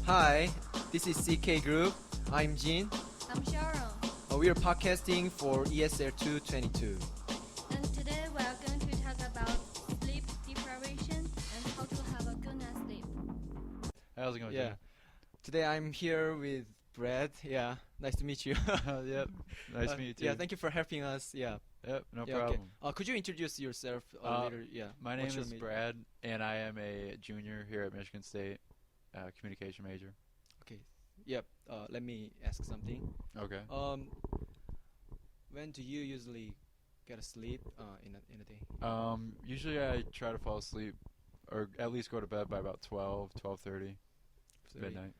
Hi, this is CK Group. I'm Jin. I'm Sharon, We are podcasting for ESL 222. and today we are going to talk about sleep deprivation and how to have a good night's sleep. How's it going, Yeah. Today I'm here with Brad. Yeah, nice to meet you. Jimmy? Yep. Nice to meet you too. Yeah, thank you for helping us. Yeah. Yep, no Yeah, okay. problem. Could you introduce yourself later? Yeah. My name What's your is major? Brad, and I am a junior here at Michigan State, communication major. Okay. Yep. Let me ask something. Okay. When do you usually get asleep in a day? Usually I try to fall asleep, or at least go to bed by about 12:30 So midnight.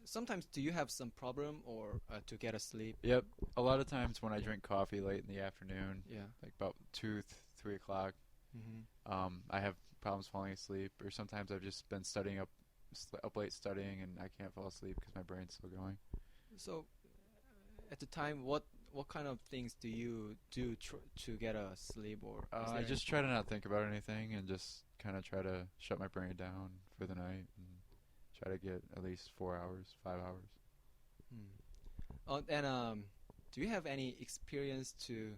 Sometimes do you have some problem or to get asleep? Yep. A lot of times when I drink coffee late in the afternoon, Yeah. like about 3 o'clock, Mm-hmm. I have problems falling asleep, or sometimes I've just been studying up late studying, and I can't fall asleep because my brain's still going. So, at the time, what kind of things do you do to get a sleep, or is I there just try to not think about anything and just kind of try to shut my brain down for the night and try to get at least 4 hours, 5 hours. and do you have any experience to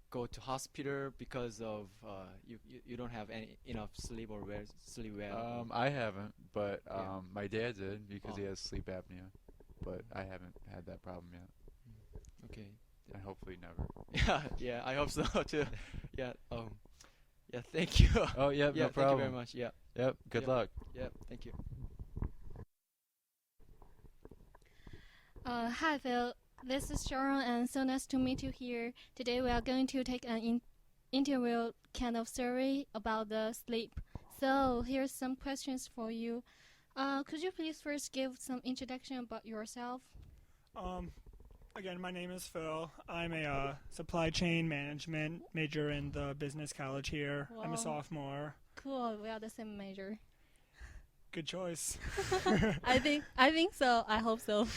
go to hospital because of you don't have any enough sleep or sleep well? I haven't, but Yeah. my dad did because he Oh. has sleep apnea, but I haven't had that problem yet, Okay. and hopefully never. Yeah, I hope so too. Yeah. Yeah. Thank you. Oh, yep, Yeah. no Thank you problem. very much. Yeah. Yep, good Yep. luck. Yeah. Thank you. Hi Phil, this is Sharon and so nice to meet you here. Today we are going to take an interview kind of survey about the sleep. So here's some questions for you. Could you please first give some introduction about yourself? Again, my name is Phil. I'm a supply chain management major in the business college here. I'm Wow. a sophomore. Cool, we are the same major. Good choice. I think so. I hope so.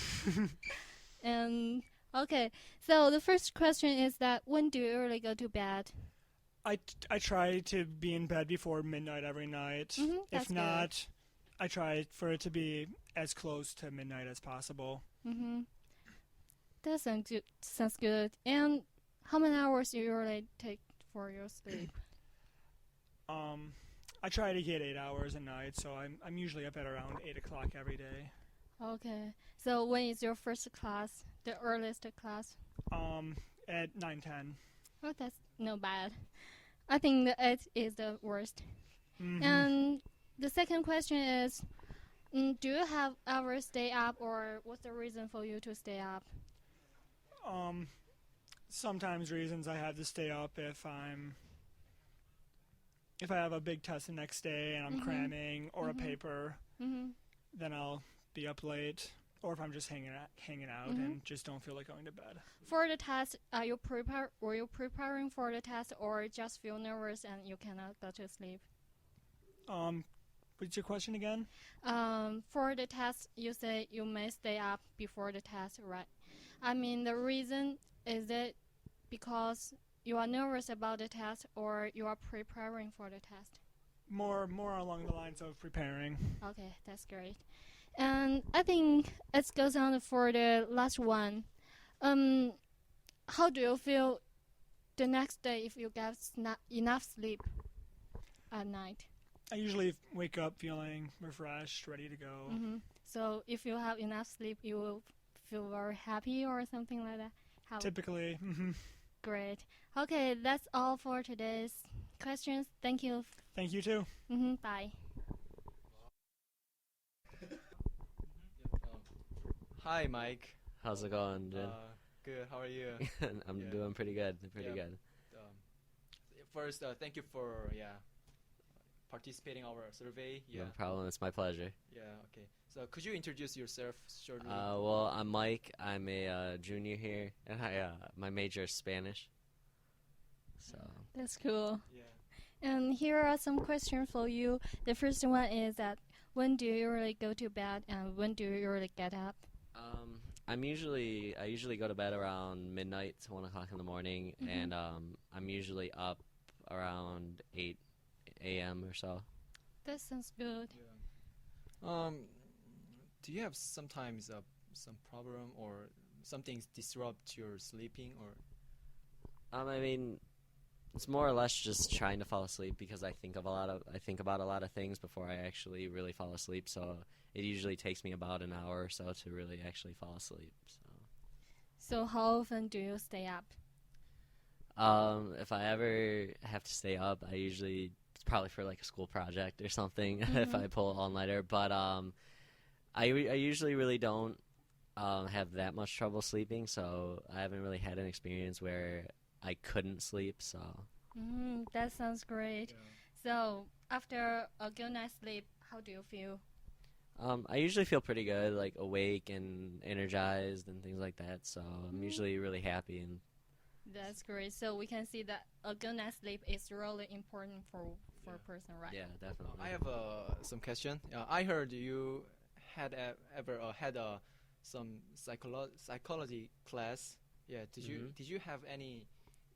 And okay, so the first question is that when do you usually go to bed? I try to be in bed before midnight every night. That's If not, I try for it to be as close to midnight as possible. That sounds good. And how many hours do you usually take for your sleep? I try to get 8 hours a night, so I'm usually up at around 8 o'clock every day. Okay. So when is your first class? The earliest class? At 9:10. Oh, that's no bad. I think the 8 is the worst. Mhm. And the second question is, do you have ever stay up, or what's the reason for you to stay up? Sometimes reasons I have to stay up if I have a big test the next day and I'm cramming or a paper, then I'll be up late. Or if I'm just hanging out and just don't feel like going to bed. For the test, were you preparing for the test, or just feel nervous and you cannot go to sleep? What's your question again? For the test, you say you may stay up before the test, right? I mean, the reason is it because you are nervous about the test, or you are preparing for the test? More along the lines of preparing. Okay, that's great. And I think it goes on for the last one. How do you feel the next day if you get enough sleep at night? I usually wake up feeling refreshed, ready to go. So if you have enough sleep, you will feel very happy or something like that? How? Typically. Great. Okay, that's all for today's questions. Thank you. Thank you too. Bye. Hi, Mike. How's it going, Jin? Good. How are you? I'm yeah. doing pretty good. Yeah. Good. First, thank you for participating in our survey. Yeah. No problem. It's my pleasure. Yeah. Okay. So could you introduce yourself shortly? Well, I'm Mike. I'm a junior here, and my major is Spanish. So That's cool. Yeah. And here are some questions for you. The first one is that when do you usually go to bed and when do you usually get up? I usually go to bed around midnight to 1 o'clock in the morning, and I'm usually up around 8 a.m. or so. That sounds good. Yeah. do you have sometimes some problem or something disrupt your sleeping or? I mean, it's more or less just trying to fall asleep because I think about a lot of things before I actually really fall asleep. So it usually takes me about an hour or so to really actually fall asleep. So how often do you stay up? If I ever have to stay up, it's probably for like a school project or something if I pull an all-nighter. But I usually really don't have that much trouble sleeping, so I haven't really had an experience where I couldn't sleep. So That sounds great. Yeah. So after a good night's sleep, how do you feel? I usually feel pretty good, like awake and energized and things like that. So I'm usually really happy and. That's great. So we can see that a good night's sleep is really important for a person, right? Yeah, definitely. I have some question. I heard you had ever had some psychology class. Yeah. Did you have any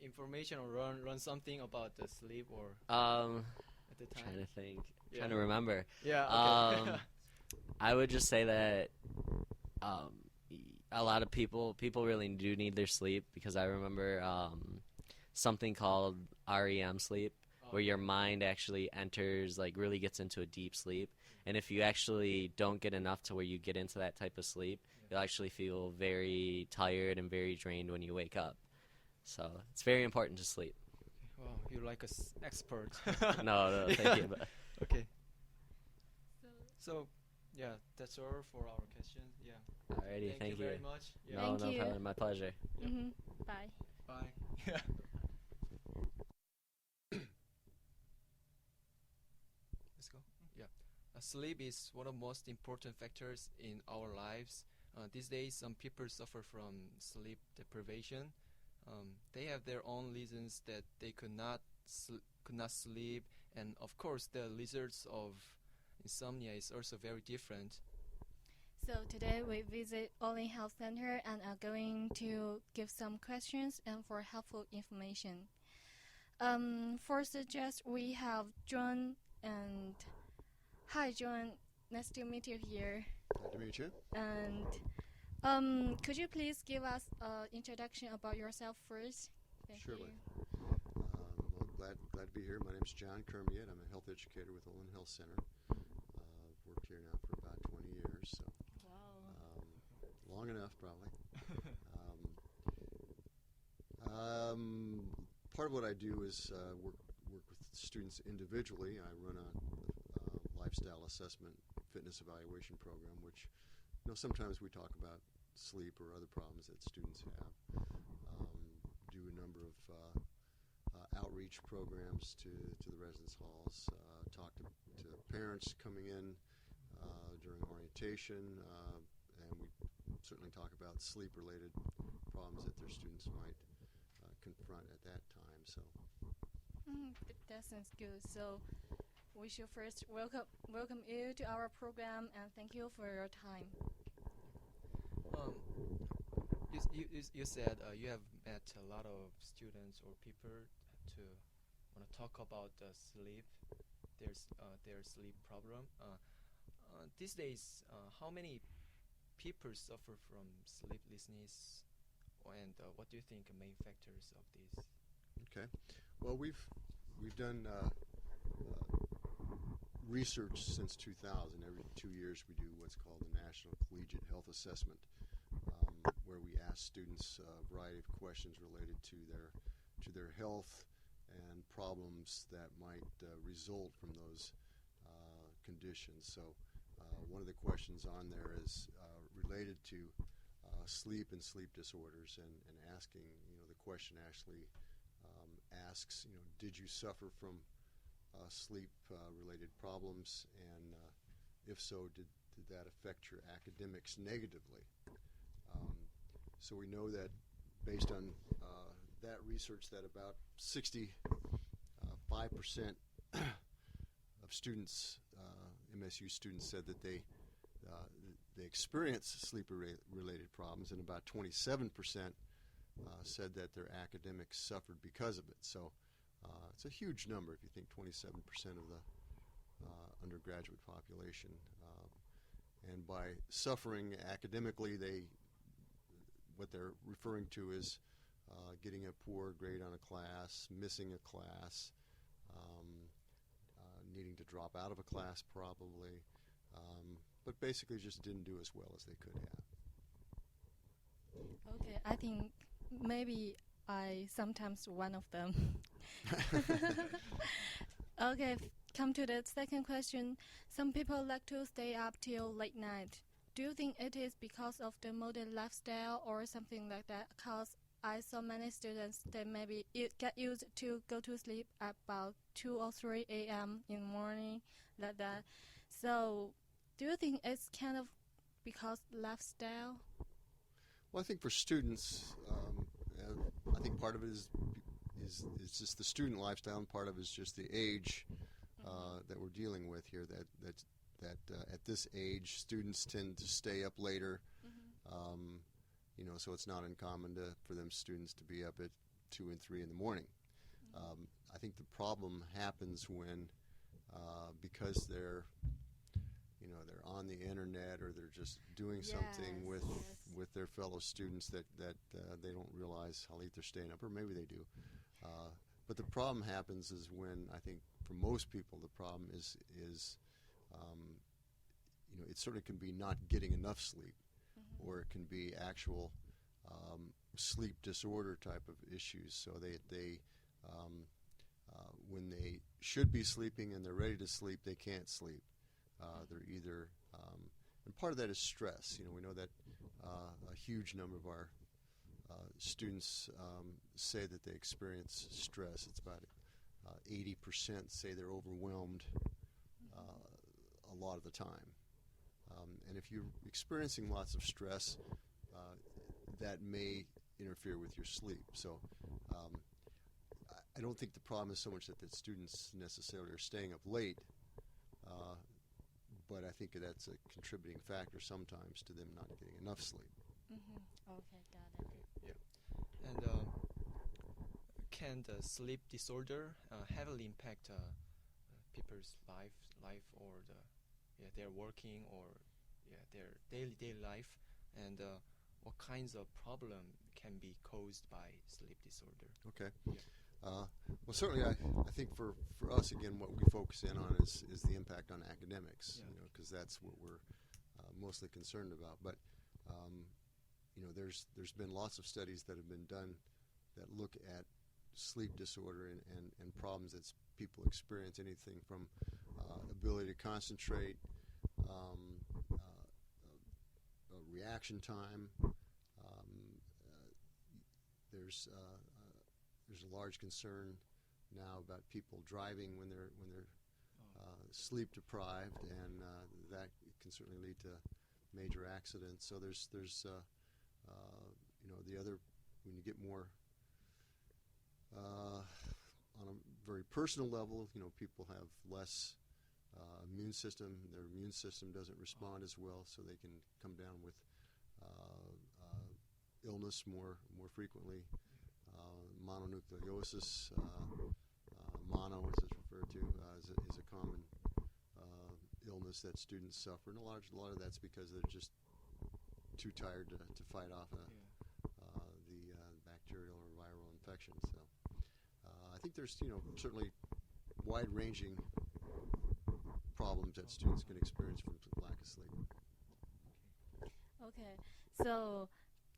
information or learn something about the sleep or at the time? Trying to think, Yeah. trying to remember. Yeah. Okay. I would just say that a lot of people really do need their sleep because I remember something called REM sleep, where your mind actually enters, like really gets into a deep sleep. And if you actually don't get enough to where you get into that type of sleep, you'll actually feel very tired and very drained when you wake up. So it's very important to sleep. Wow, you're like an expert. No, thank you. But Okay. So, yeah, that's all for our question. Yeah. alrighty, thank you very much. Yeah. No, Thank no you. problem. My pleasure. Bye. Bye. Yeah. Let's go. Yeah. Sleep is one of the most important factors in our lives. These days, some people suffer from sleep deprivation. They have their own reasons that they could not sleep, and of course, the results of insomnia is also very different. So today we visit Olin Health Center and are going to give some questions and for helpful information. For suggest we have John and hi John, nice to meet you here. Glad to meet you. And could you please give us an introduction about yourself first? Thank Surely. you. Well, glad to be here. My name's John Kermiet. I'm a health educator with Olin Health Center. I've worked here now for about 20 years, so Wow. long enough probably. Part of what I do is work with students individually. I run a lifestyle assessment fitness evaluation program, which sometimes we talk about sleep or other problems that students have. Do a number of outreach programs to the residence halls, talk to parents coming in during orientation, and we certainly talk about sleep-related problems that their students might confront at that time. So That sounds good. So we should first welcome you to our program and thank you for your time. You said you have met a lot of students or people to want to talk about the sleep, their sleep problem. These days, how many people suffer from sleeplessness, and what do you think the main factors of this? okay, well we've done research since 2000. Every 2 years we do what's called the National Collegiate Health Assessment, where we ask students a variety of questions related to their health and problems that might result from those conditions. So one of the questions on there is related to sleep and sleep disorders, and asking, the question actually asks, did you suffer from sleep related problems, and if so, did that affect your academics negatively? So we know that based on that research that about 65% of students, MSU students, said that they experienced sleep-related problems, and about 27% said that their academics suffered because of it. So it's a huge number if you think 27% of the undergraduate population And by suffering academically, what they're referring to is getting a poor grade on a class, missing a class, needing to drop out of a class probably, but basically just didn't do as well as they could have. Okay, I think maybe I sometimes one of them. Okay, come to the second question. Some people like to stay up till late night. Do you think it is because of the modern lifestyle or something like that? Because I saw many students that maybe get used to go to sleep at about 2 or 3 a.m. in the morning, like that. So, do you think it's kind of because lifestyle? Well, I think for students, I think part of it is just the student lifestyle, and part of it is just the age that we're dealing with here. That at this age, students tend to stay up later. So it's not uncommon for them students to be up at 2 and 3 in the morning. I think the problem happens when because they're on the internet, or they're just doing something with their fellow students that they don't realize how late they're staying up, or maybe they do. But the problem happens is when, I think for most people, the problem is it sort of can be not getting enough sleep, or it can be actual sleep disorder type of issues. So they when they should be sleeping and they're ready to sleep, they can't sleep. They're either and part of that is stress. We know that a huge number of our students say that they experience stress. It's about 80% say they're overwhelmed a lot of the time. And if you're experiencing lots of stress, that may interfere with your sleep. So I don't think the problem is so much that the students necessarily are staying up late, but I think that's a contributing factor sometimes to them not getting enough sleep. Okay, got it. Yeah. And can the sleep disorder heavily impact people's life or their working or their daily life? And what kinds of problem can be caused by sleep disorder? Okay. Yeah. Well, certainly, I think for us, again, what we focus in on is the impact on academics, because that's what we're mostly concerned about. But there's been lots of studies that have been done that look at sleep disorder and problems that people experience, anything from ability to concentrate, reaction time. There's a large concern now about people driving when they're sleep deprived, and that can certainly lead to major accidents. So there's the other, when you get more on a very personal level, people have less immune system. Their immune system doesn't respond as well, so they can come down with illness more frequently. Mononucleosis, mono, as it's referred to, is a common illness that students suffer, and a lot of that's because they're just too tired to fight off the bacterial or viral infection. So I think there's certainly wide-ranging problems that students can experience from lack of sleep. Okay, so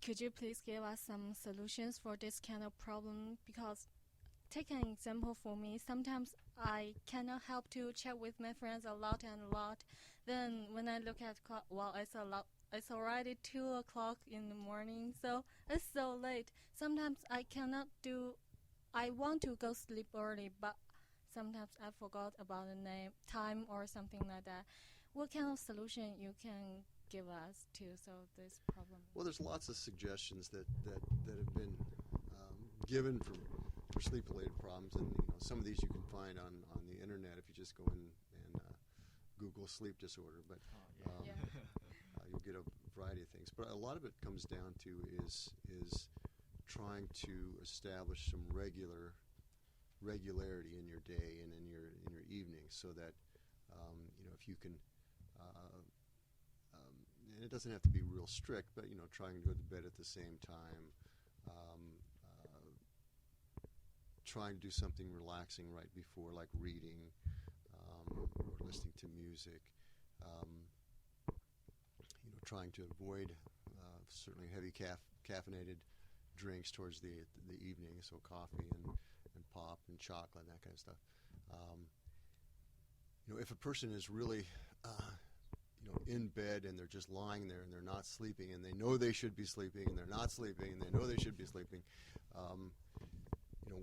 could you please give us some solutions for this kind of problem? Because take an example for me. Sometimes I cannot help to chat with my friends a lot. Then when I look at clock, it's already 2 o'clock in the morning, so it's so late. Sometimes I want to go sleep early, but sometimes I forgot about the time or something like that. What kind of solution you can give us to solve this problem? Well, there's lots of suggestions that have been given for sleep-related problems, and some of these you can find on the internet if you just go in and Google sleep disorder. But you'll get a variety of things. But a lot of it comes down to is trying to establish some regularity in your day and in your evening, so that if you can and it doesn't have to be real strict, but trying to go to bed at the same time, trying to do something relaxing right before, like reading or listening to music. Trying to avoid certainly heavy caffeinated drinks towards the evening, so coffee and pop and chocolate and that kind of stuff. If a person is really in bed and they're just lying there and they're not sleeping and they know they should be sleeping and they're not sleeping and they know they should be sleeping,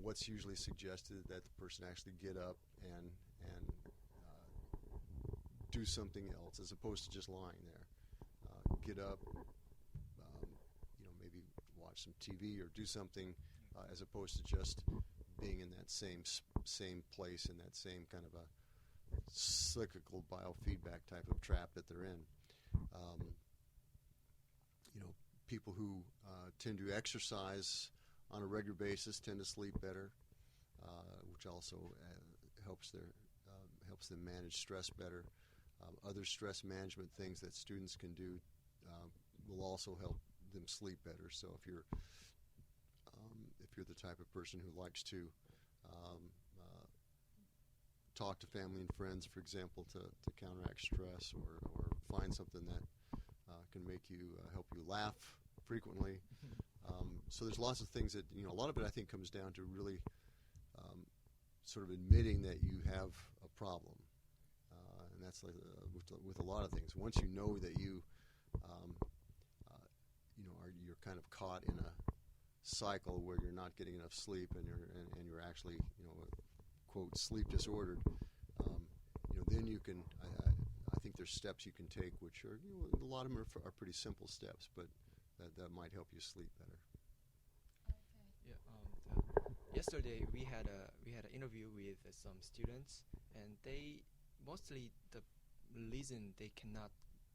what's usually suggested that the person actually get up and do something else as opposed to just lying there. Get up, maybe watch some TV or do something as opposed to just being in that same place in that same kind of a cyclical biofeedback type of trap that they're in. People who tend to exercise on a regular basis tend to sleep better, which also helps them manage stress better. Other stress management things that students can do will also help them sleep better. So if you're the type of person who likes to talk to family and friends, for example, to counteract stress, or find something that can make you help you laugh frequently. So there's lots of things that a lot of it I think comes down to really sort of admitting that you have a problem, and that's like with a lot of things. Once you know that you're kind of caught in a cycle where you're not getting enough sleep and you're actually quote sleep disordered, then you can. I think there's steps you can take, which are a lot of them are pretty simple steps, but that might help you sleep better. Yesterday we had an interview with some students, and they mostly the reason they cannot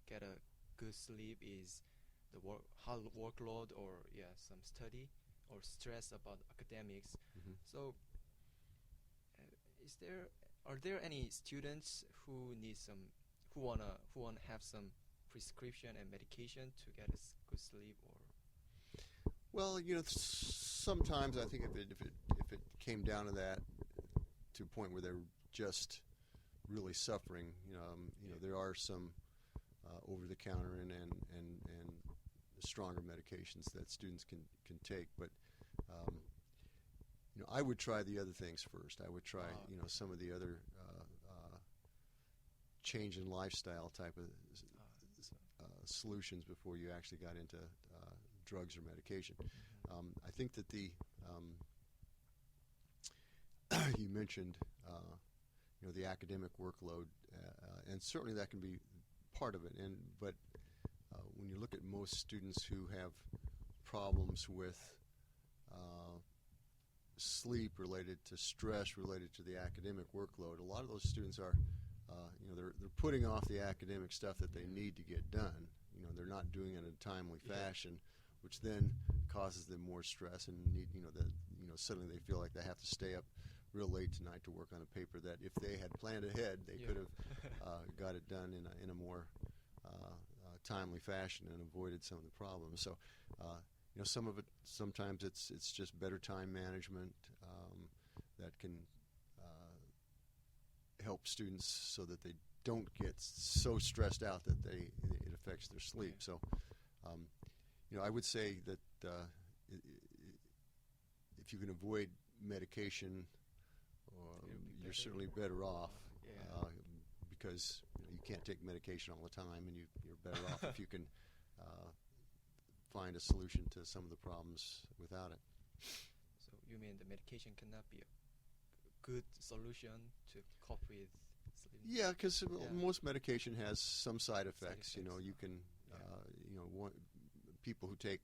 get a good sleep is the workload or some study or stress about academics. Mm-hmm. So are there any students who wanna have some prescription and medication to get a good sleep? Or well, sometimes I think if it came down to that, to a point where they're just really suffering, there are some over-the-counter and stronger medications that students can take, but I would try the other things first. I would try some of the other change in lifestyle type of solutions before you actually got into drugs or medication. I think that you mentioned the academic workload, and certainly that can be part of it. But when you look at most students who have problems with sleep related to stress related to the academic workload, a lot of those students are they're putting off the academic stuff that they need to get done. They're not doing it in a timely fashion, which then causes them more stress and need suddenly they feel like they have to stay up real late tonight to work on a paper that if they had planned ahead they could have got it done in a more timely fashion and avoided some of the problems. So some of it, sometimes it's just better time management that can help students so that they don't get so stressed out that it affects their sleep. So I would say that if you can avoid medication, you're certainly better off, because you can't take medication all the time, and you're better off if you can find a solution to some of the problems without it. So you mean the medication cannot be a good solution to cope with sleep? Yeah, because most medication has some side effects. You can, people who take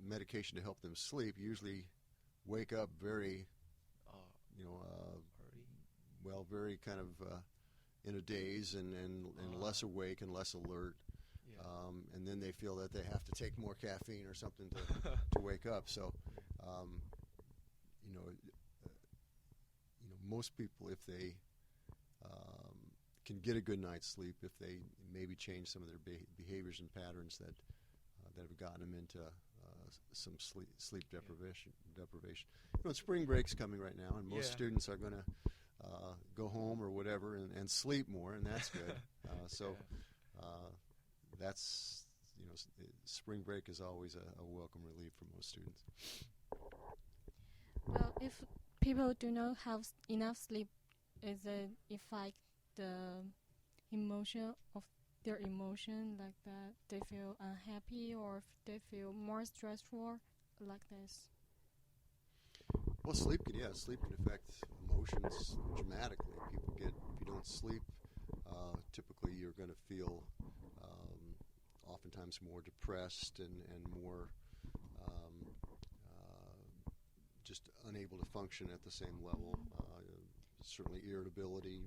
medication to help them sleep usually wake up very, very kind of in a daze and less awake and less alert. And then they feel that they have to take more caffeine or something to wake up. So, most people, if they can get a good night's sleep if they maybe change some of their behaviors and patterns that have gotten them into some sleep deprivation. Spring break's coming right now, and most students are going to go home or whatever and sleep more, and that's good. That's spring break is always a welcome relief for most students. Well, if people do not have enough sleep, is it affect the emotion of their emotion like that? They feel unhappy or if they feel more stressful like this? Well, sleep can affect emotions dramatically. If you don't sleep, typically you're going to feel oftentimes more depressed and more just unable to function at the same level. Certainly irritability.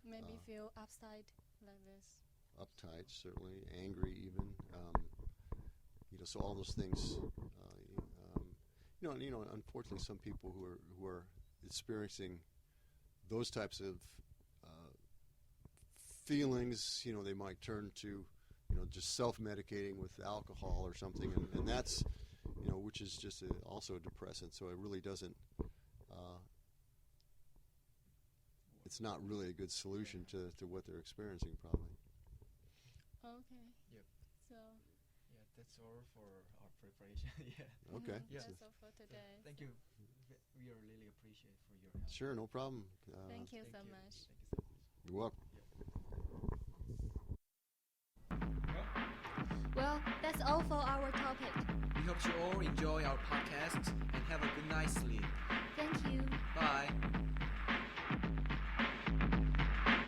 Maybe feel upside like this. Uptight, certainly. Angry even. So all those things. Unfortunately, some people who are experiencing those types of feelings, they might turn to, just self-medicating with alcohol or something, and that's, which is just also a depressant. So it really doesn't. It's not really a good solution to what they're experiencing, probably. Okay. Yep. So. Yeah, that's all for our preparation. Yeah. Okay. Yeah. That's all for today. Thank you. We are really appreciate for your help. Sure, no problem. Thank you so much. Thank you so much. You're welcome. Well, that's all for our topic. We hope you all enjoy our podcast and have a good night's sleep.